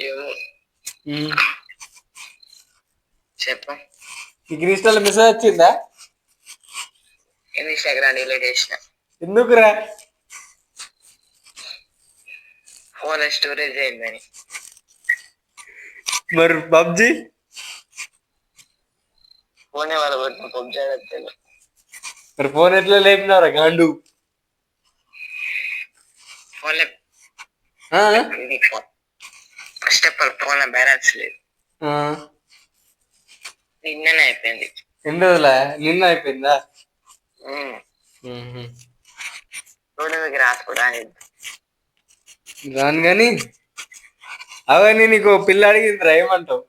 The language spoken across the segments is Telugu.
ఏమో చెప్పు. నీకు ఇన్స్టాలో మెసేజ్ వచ్చిందా? ఇన్స్టాగ్రామ్ డిలీట్ చేసిన. ఎందుకురా? ఫోన్ స్టోరేజ్ అయిందని. మరి పబ్జి ఫోన్ వాళ్ళ కొట్టిన పబ్జి ఆడతాను. మరి ఫోన్ ఎట్లా లేపినారా గాండు? Phone first of all phone లో బ్యాలెన్స్ లేదు. నిన్ననే అయిపోయింది. ఎన్ని రోజుల? నిన్న అయిపోయిందా? రోడ్డు దగ్గర రాసుకోవడానికి రాను కానీ అవన్నీ నీకు పిల్ల అడిగిందిరా, ఏమంటావు?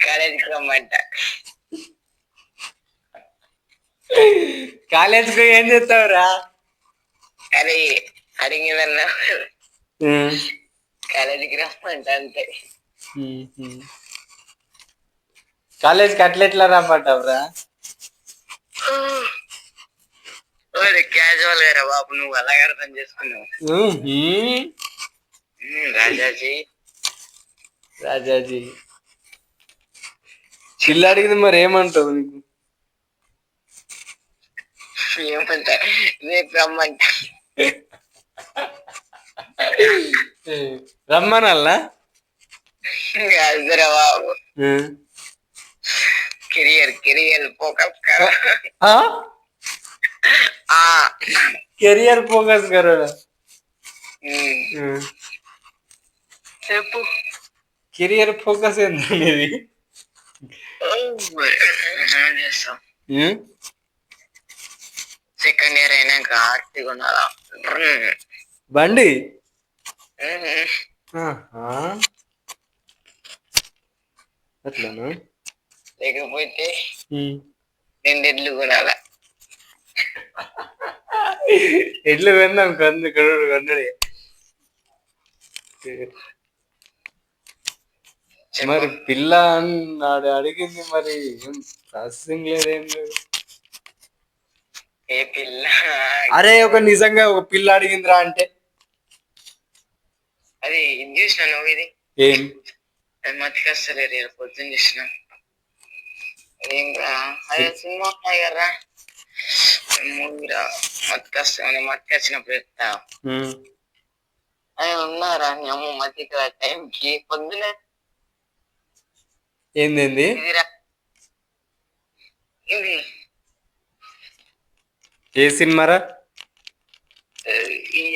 కాలేజీకి రమ్మంట. కాలేజీకి ఏం చేస్తావురా? అరే అడిగిందన్నా కాలేజీకి రమ్మంట అంతే. కాలేజీకి అట్లెట్లా రమ్మంటావురా? క్యాజువల్ గా రా బాబు, నువ్వు అలాగే అర్థం చేసుకున్నావు. రాజాజీ రాజాజీ పిల్ల అడిగింది, మరి ఏమంటావు? నీకు ఏమంటా? రేపు రమ్మంట. రమ్మనాలనా? కాదురా బాబు, కెరియర్ ఫోకస్ కరో. కెరియర్ ఫోకస్ కరో. చెప్పు. కెరియర్ ఫోకస్ ఏంటనేది? సెకండ్ ఇయర్ అయినాక ఆర్తి కొనాలా బండి? అట్లానా? లేకపోతే 2 ఎడ్లు కొనాలా. ఎడ్లు విన్నాం కొన్నది. మరి పిల్ల నాడు అడిగింది, మరి ప్రాసెసింగ్ లేదేం లేదు. ఏ పిల్ల? అరే ఒక నిజంగా ఒక పిల్ల అడిగిందిరా అంటే అది ఇది చూసినా నువ్వు? ఇది ఏం మతికస్తలేరు, పొద్దున్న చూసిన. ఏం అదే సినిమా ఉన్నాయి కదా, మూవీరా మతికస్తా. మతికొచ్చినప్పుడు చెప్తా. అది ఉన్నారా నీ అమ్మ మతికి టైంకి పొద్దునే. ఏంది ఇది? ఏ సినిమారా?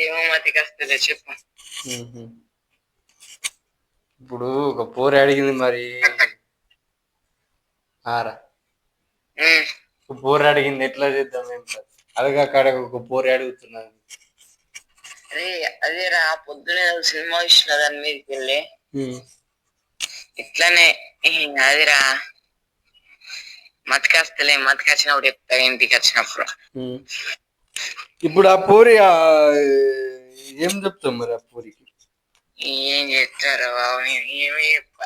ఏమో మతికస్తలే, చెప్పు. ఇప్పుడు ఒక పోరి అడిగింది, మరి ఒక పోరి అడిగింది, ఎట్లా చేద్దాం? ఏం సార్ అదిగా కాడ ఒక పోరి అడుగుతున్నాను. అదేరా పొద్దునే సినిమా చూసిన దాని మీదకి వెళ్ళి ఇట్లానే అదిరా మతికొస్తలే. మతికొచ్చినప్పుడు చెప్తా, ఇంటికి వచ్చినప్పుడు. ఇప్పుడు ఆ పోరి ఏం చెప్తాం మరి? ఆ పోరికి ఏం చెప్తారా బాబు? ఏమి చెప్ప,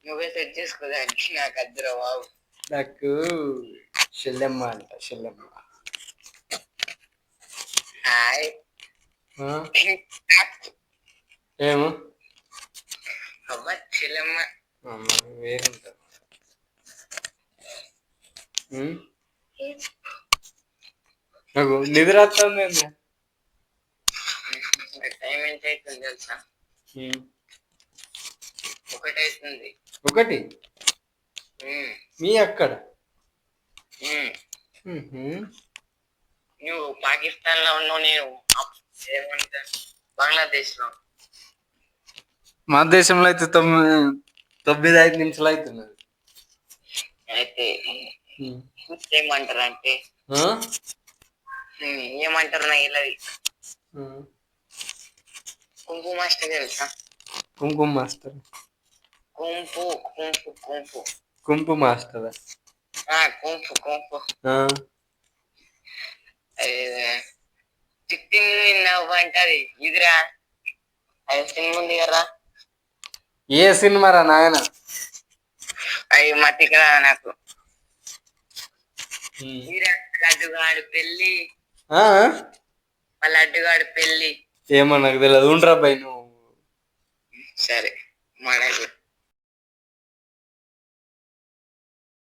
నువ్వే సెట్ చేసుకోదానికి. నాకు అద్దరా బాబు. నాకు చెల్లెమ్మ అంట, చెల్లెమ్మ. ఏమో అవ్వ చెల్లెమ్మ వేరుంటారు. నాకు నిద్ర వస్తుంది. టైం ఎంత అవుతుంది తెలుసా? 1 అవుతుంది. 1 మీ అక్కడ? నువ్వు పాకిస్తాన్ లో ఉన్నావు, నేను ఏమంటా బంగ్లాదేశ్ లో. మా దేశంలో అయితే 9 నిమిషాలు అవుతున్నది. అయితే ఏమంటారు అంటే, ఏమంటారు నాకు ఇలాది. కుంకు మాస్టర్ తెలుసా? కుంకుమ మాస్టర్? కుంపు మాస్టర్? చిట్టింగ్ నవ్వు అంటది. ఇదిరా అది సినిమా ఉంది కదా. ఏ సినిమా రా నాయన? అవి మతికి రా నాకు. లడ్డుగాడు పెళ్ళి. వాళ్ళ అడ్డుగాడు పెళ్లి. ఏమో నాకు తెలియదు, ఉండరా బై నువ్వు. సరే మనకు